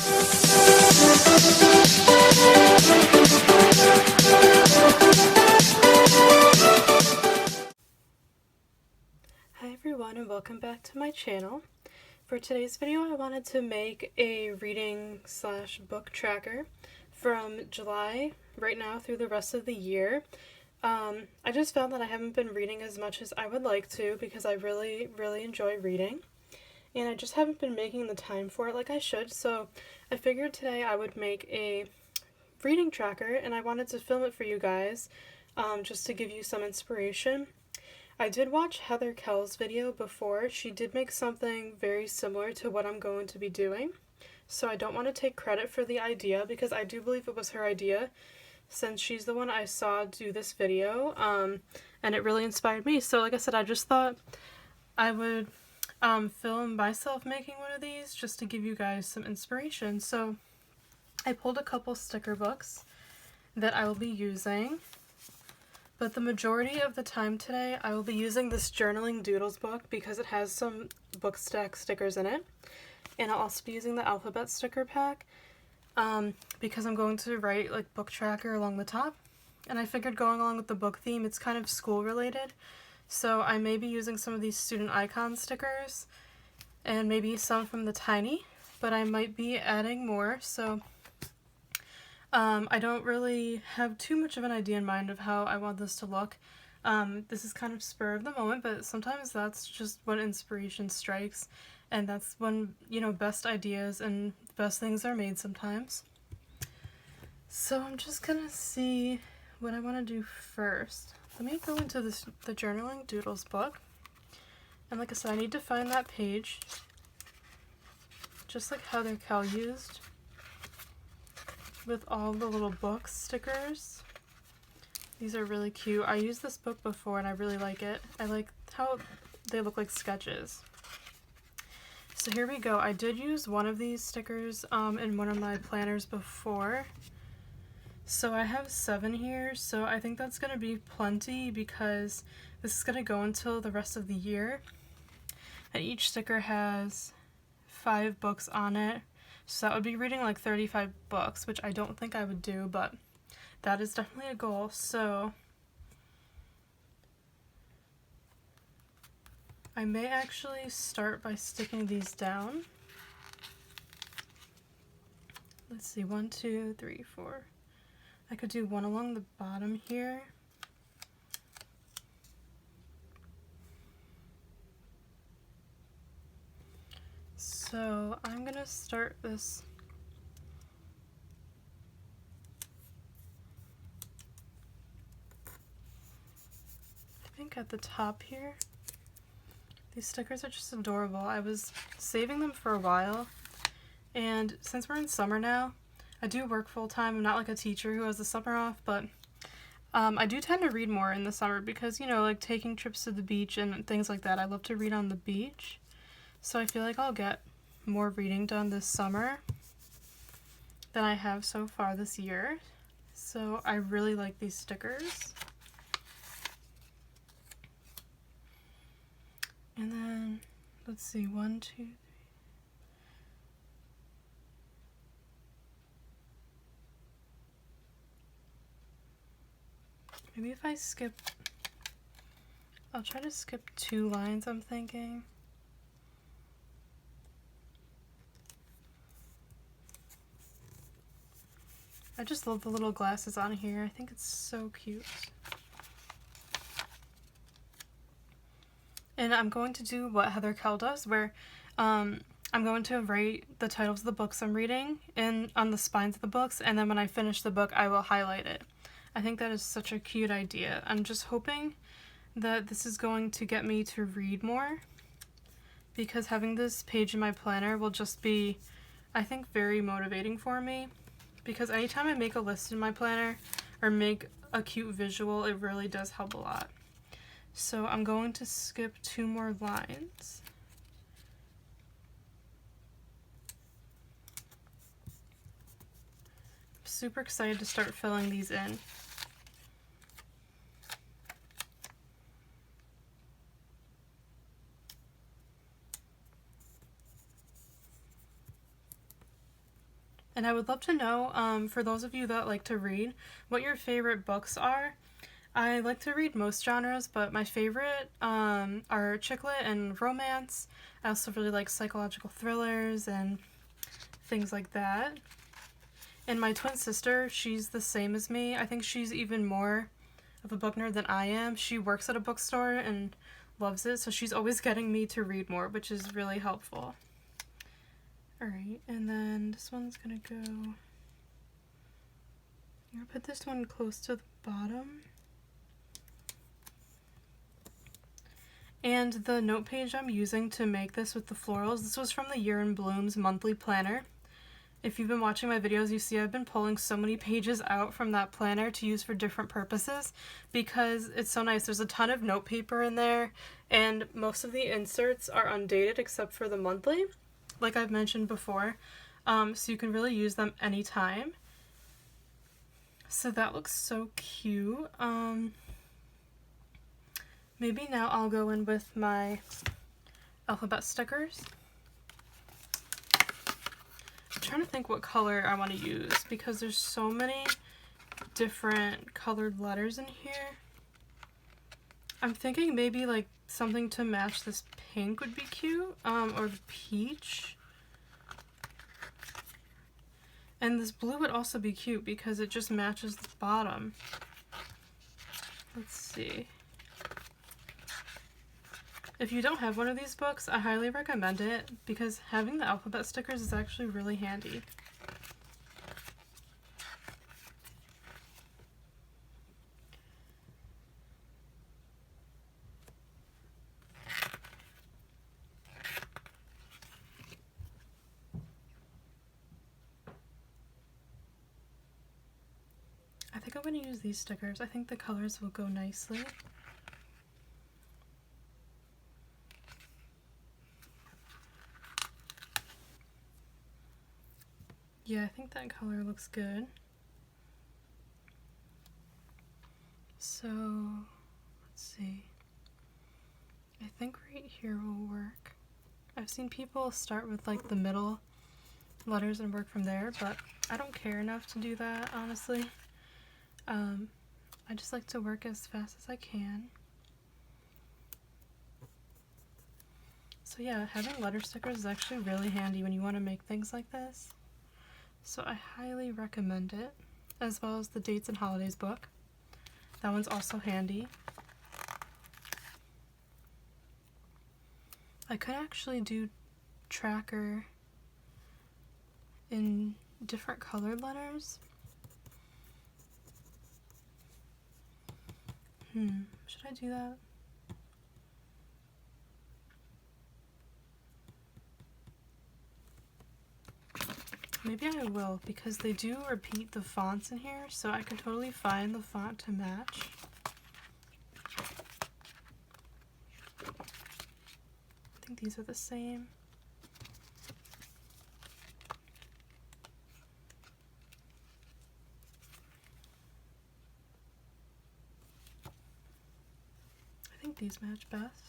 Hi everyone and welcome back to my channel. For today's video I wanted to make a reading slash book tracker from July right now through the rest of the year. I just found that I haven't been reading as much as I would like to because I really enjoy reading, and I just haven't been making the time for it like I should, so I figured today I would make a reading tracker and I wanted to film it for you guys just to give you some inspiration. I did watch Heather Kell's video before. She did make something very similar to what I'm going to be doing, so I don't want to take credit for the idea because I do believe it was her idea since she's the one I saw do this video, and it really inspired me. So like I said, I just thought I would film myself making one of these just to give you guys some inspiration. So I pulled a couple sticker books that I will be using. But the majority of the time today, I will be using this Journaling Doodles book because it has some book stack stickers in it. And I'll also be using the alphabet sticker pack because I'm going to write like book tracker along the top. And I figured going along with the book theme, it's kind of school related. So I may be using some of these student icon stickers and maybe some from the Tiny, but I might be adding more. So I don't really have too much of an idea in mind of how I want this to look. This is kind of spur of the moment, but sometimes that's just when inspiration strikes, and that's when, you know, best ideas and best things are made sometimes. So I'm just gonna see what I want to do first. Let me go into the Journaling Doodles book, and like I said, I need to find that page, just like Heather Kell used, with all the little book stickers. These are really cute. I used this book before and I really like it. I like how they look like sketches. So here we go. I did use one of these stickers in one of my planners before. So I have 7 here, so I think that's going to be plenty because this is going to go until the rest of the year. And each sticker has 5 books on it. So that would be reading like 35 books, which I don't think I would do, but that is definitely a goal. So I may actually start by sticking these down. Let's see, 1, 2, 3, 4. I could do one along the bottom here. So I'm gonna start this I think at the top here. These stickers are just adorable. I was saving them for a while, and since we're in summer now, I do work full-time. I'm not like a teacher who has the summer off, but I do tend to read more in the summer because, you know, like taking trips to the beach and things like that. I love to read on the beach, so I feel like I'll get more reading done this summer than I have so far this year. So I really like these stickers. And then let's see, 1, 2, 3. Maybe if I skip, I'll try to skip 2 lines, I'm thinking. I just love the little glasses on here. I think it's so cute. And I'm going to do what Heather Kell does, where I'm going to write the titles of the books I'm reading on the spines of the books, and then when I finish the book, I will highlight it. I think that is such a cute idea. I'm just hoping that this is going to get me to read more, because having this page in my planner will just be, I think, very motivating for me. Because anytime I make a list in my planner or make a cute visual, it really does help a lot. So I'm going to skip 2 more lines. I'm super excited to start filling these in. And I would love to know, for those of you that like to read, what your favorite books are. I like to read most genres, but my favorite are chick lit and romance. I also really like psychological thrillers and things like that. And my twin sister, she's the same as me. I think she's even more of a book nerd than I am. She works at a bookstore and loves it, so she's always getting me to read more, which is really helpful. Alright, and then this one's gonna go... I'm gonna put this one close to the bottom. And the note page I'm using to make this with the florals, this was from the Year in Bloom's monthly planner. If you've been watching my videos, you see I've been pulling so many pages out from that planner to use for different purposes because it's so nice. There's a ton of note paper in there, and most of the inserts are undated except for the monthly, like I've mentioned before, so you can really use them anytime. So that looks so cute. Maybe now I'll go in with my alphabet stickers. I'm trying to think what color I want to use because there's so many different colored letters in here. I'm thinking maybe like something to match this pink would be cute, or the peach. And this blue would also be cute because it just matches the bottom. Let's see. If you don't have one of these books, I highly recommend it because having the alphabet stickers is actually really handy. I think I'm going to use these stickers. I think the colors will go nicely. Yeah, I think that color looks good. So, let's see. I think right here will work. I've seen people start with like the middle letters and work from there, but I don't care enough to do that, honestly. I just like to work as fast as I can. So yeah, having letter stickers is actually really handy when you want to make things like this. So I highly recommend it, as well as the Dates and Holidays book. That one's also handy. I could actually do tracker in different colored letters. Should I do that? Maybe I will, because they do repeat the fonts in here, so I can totally find the font to match. I think these are the same. I think these match best.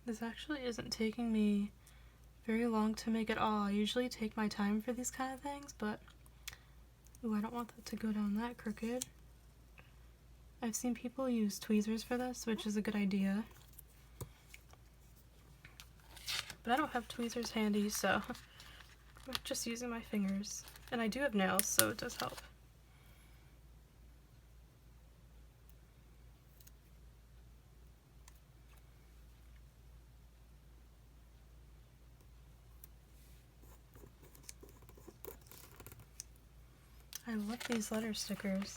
This actually isn't taking me very long to make at all. I usually take my time for these kind of things, but ooh, I don't want that to go down that crooked. I've seen people use tweezers for this, which is a good idea. But I don't have tweezers handy, so I'm just using my fingers. And I do have nails, so it does help. I love these letter stickers.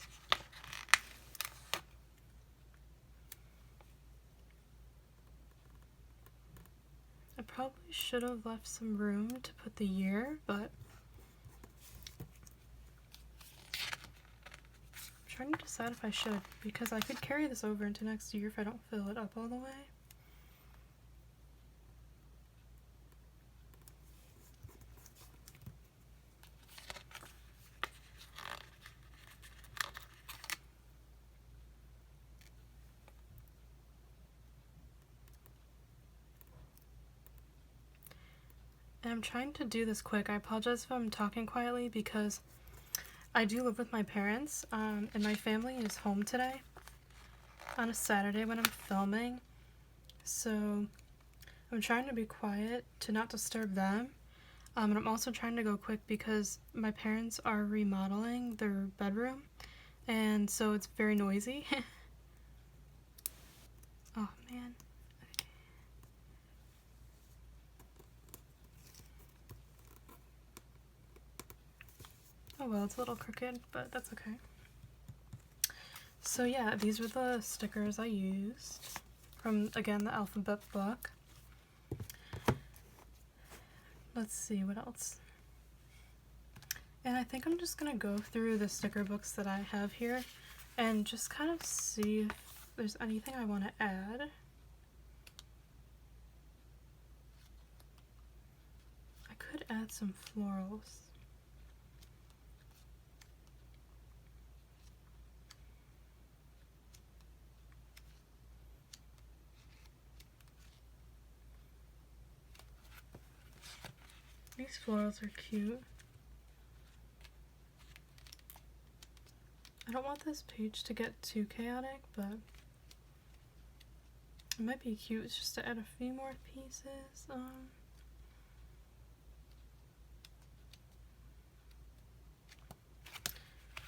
I probably should have left some room to put the year, but I'm trying to decide if I should, because I could carry this over into next year if I don't fill it up all the way. And I'm trying to do this quick. I apologize if I'm talking quietly because I do live with my parents, and my family is home today on a Saturday when I'm filming. So I'm trying to be quiet to not disturb them. And I'm also trying to go quick because my parents are remodeling their bedroom, and so it's very noisy. Oh man. Okay. Oh well, it's a little crooked, but that's okay. So yeah, these were the stickers I used from, again, the alphabet book. Let's see what else. And I think I'm just gonna go through the sticker books that I have here and just kind of see if there's anything I want to add. I could add some florals. These florals are cute. I don't want this page to get too chaotic, but it might be cute just to add a few more pieces.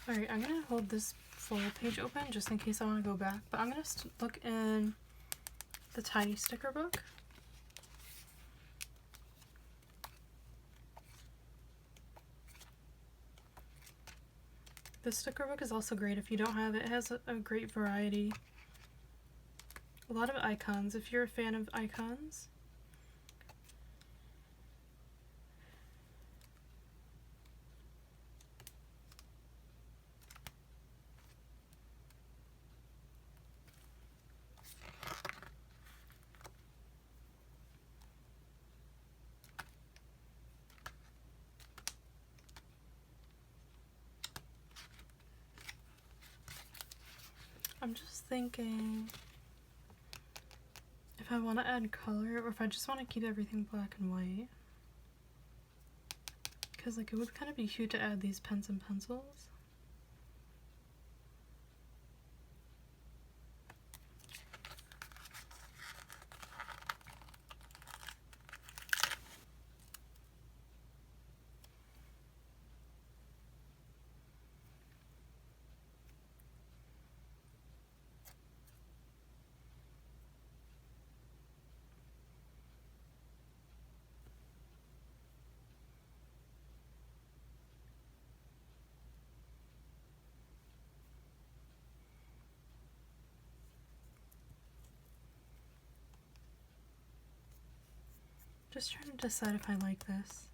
Alright, I'm gonna hold this floral page open just in case I want to go back, but I'm gonna look in the tiny sticker book. The sticker book is also great if you don't have it. It has a great variety. A lot of icons if you're a fan of icons. I'm just thinking if I want to add color or if I just want to keep everything black and white. Because like it would kind of be cute to add these pens and pencils. Just trying to decide if I like this.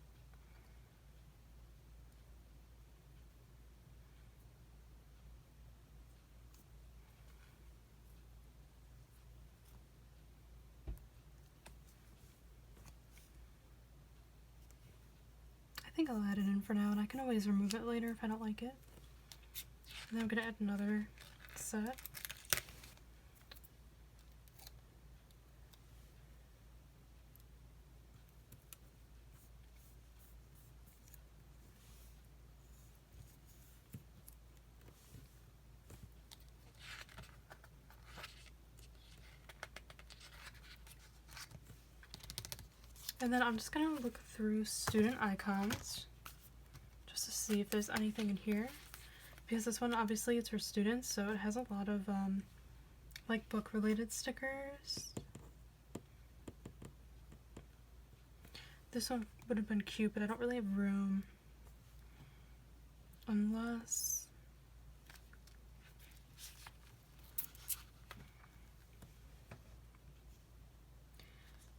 I think I'll add it in for now, and I can always remove it later if I don't like it. And then I'm gonna add another set. And then I'm just gonna look through student icons just to see if there's anything in here. Because this one, obviously, it's for students, so it has a lot of, like, book-related stickers. This one would have been cute, but I don't really have room. Unless...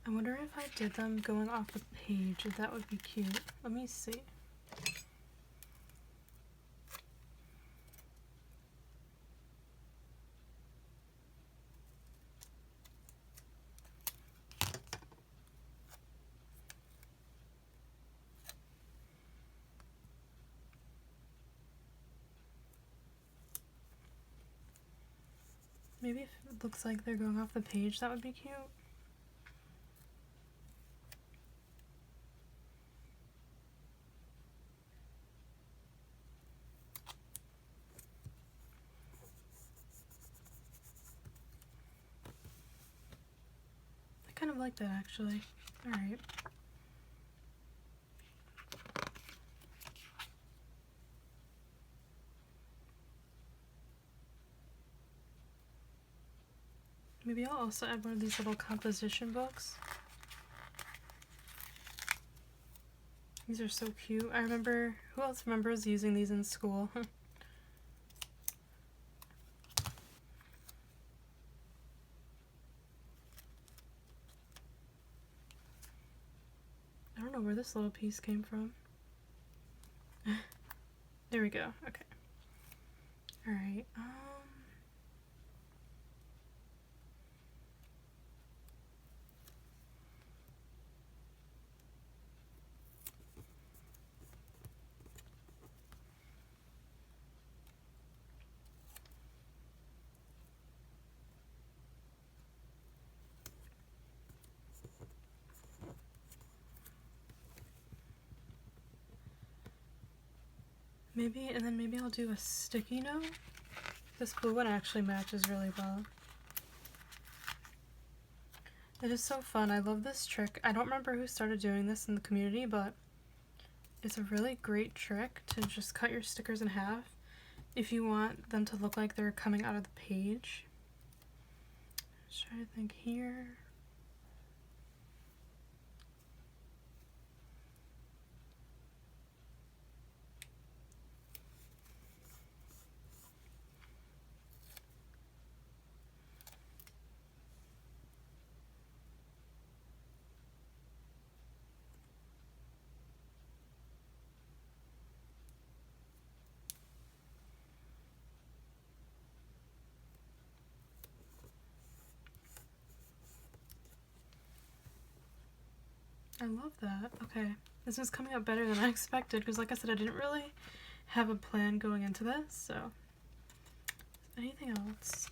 I wonder if I did them going off the page, if that would be cute. Let me see. Maybe if it looks like they're going off the page, that would be cute. of like that actually. Alright. Maybe I'll also add one of these little composition books. These are so cute. I remember, who else remembers using these in school? I don't know where this little piece came from. There we go. Okay. Alright. Maybe, and then maybe I'll do a sticky note. This blue one actually matches really well. It is so fun. I love this trick. I don't remember who started doing this in the community, but it's a really great trick to just cut your stickers in half if you want them to look like they're coming out of the page. Let's try to think here. I love that. Okay, this is coming out better than I expected because, like I said, I didn't really have a plan going into this. So, anything else?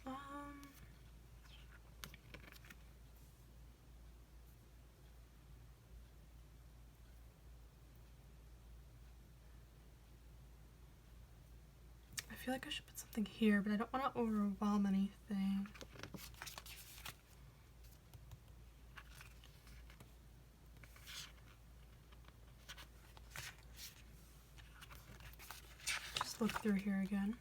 I feel like I should put something here, but I don't want to overwhelm anything. Look through here again.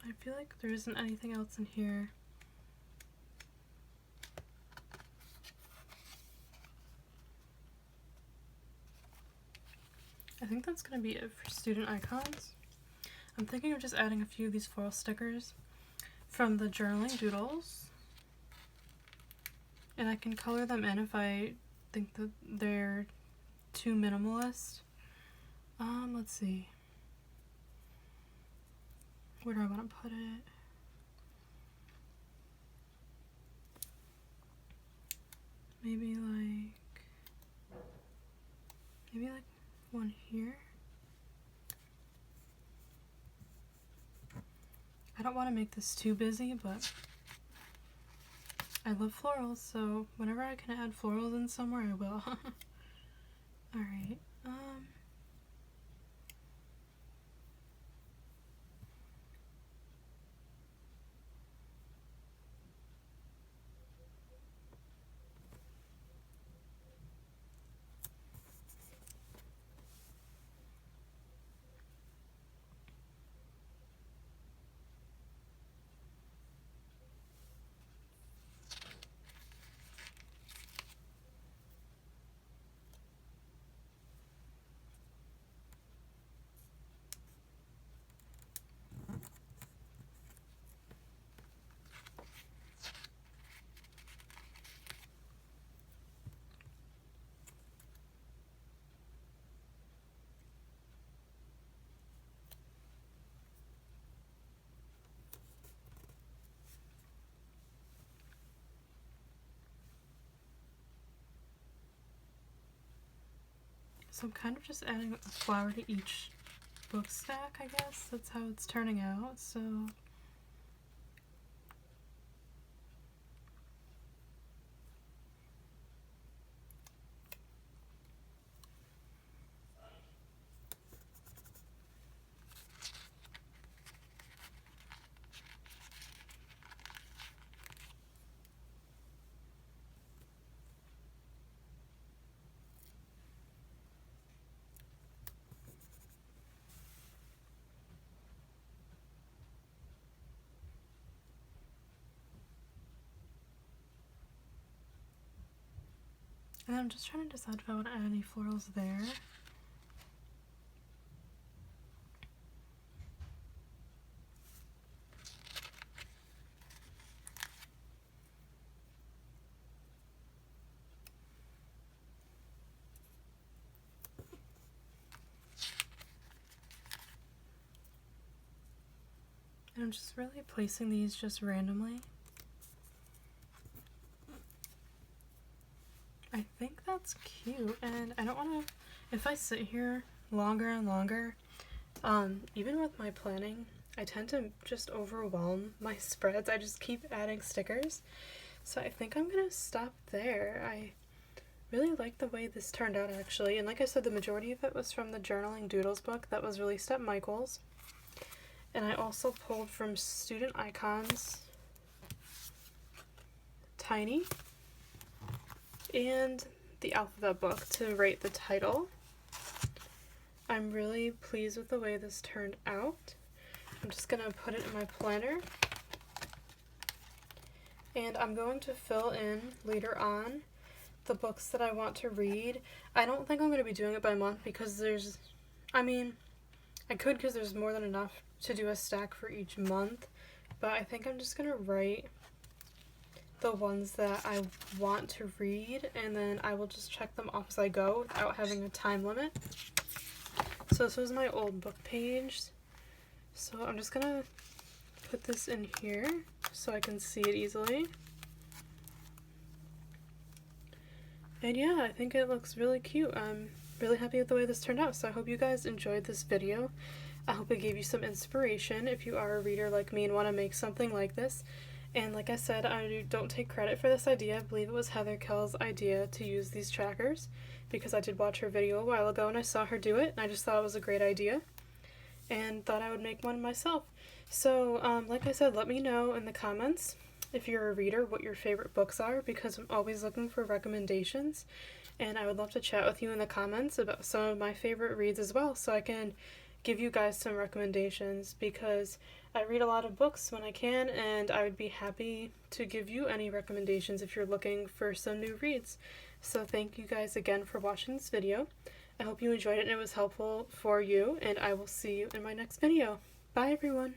I feel like there isn't anything else in here. I think that's going to be it for student icons. I'm thinking of just adding a few of these floral stickers from the journaling Doodles. And I can color them in if I think that they're too minimalist. Let's see. Where do I want to put it? Maybe like one here. I don't want to make this too busy, but I love florals, so whenever I can add florals in somewhere, I will. Alright, so I'm kind of just adding a flower to each book stack, I guess. That's how it's turning out, so And I'm just trying to decide if I want to add any florals there. And I'm just really placing these just randomly. I think that's cute, and I don't want to, if I sit here longer and longer, even with my planning, I tend to just overwhelm my spreads. I just keep adding stickers. So I think I'm going to stop there. I really like the way this turned out, actually. And like I said, the majority of it was from the Journaling Doodles book that was released at Michael's. And I also pulled from Student Icons Tiny and the alphabet book to write the title. I'm really pleased with the way this turned out. I'm just going to put it in my planner. And I'm going to fill in later on the books that I want to read. I don't think I'm going to be doing it by month because there's, I could because there's more than enough to do a stack for each month. But I think I'm just going to write the ones that I want to read, and then I will just check them off as I go without having a time limit. So this was my old book page. So I'm just gonna put this in here so I can see it easily. And yeah, I think it looks really cute. I'm really happy with the way this turned out, so I hope you guys enjoyed this video. I hope it gave you some inspiration if you are a reader like me and want to make something like this. And like I said, I don't take credit for this idea. I believe it was Heather Kell's idea to use these trackers because I did watch her video a while ago and I saw her do it and I just thought it was a great idea and thought I would make one myself. So like I said, let me know in the comments if you're a reader what your favorite books are, because I'm always looking for recommendations and I would love to chat with you in the comments about some of my favorite reads as well, so I can give you guys some recommendations, because I read a lot of books when I can, and I would be happy to give you any recommendations if you're looking for some new reads. So thank you guys again for watching this video. I hope you enjoyed it and it was helpful for you, and I will see you in my next video. Bye everyone!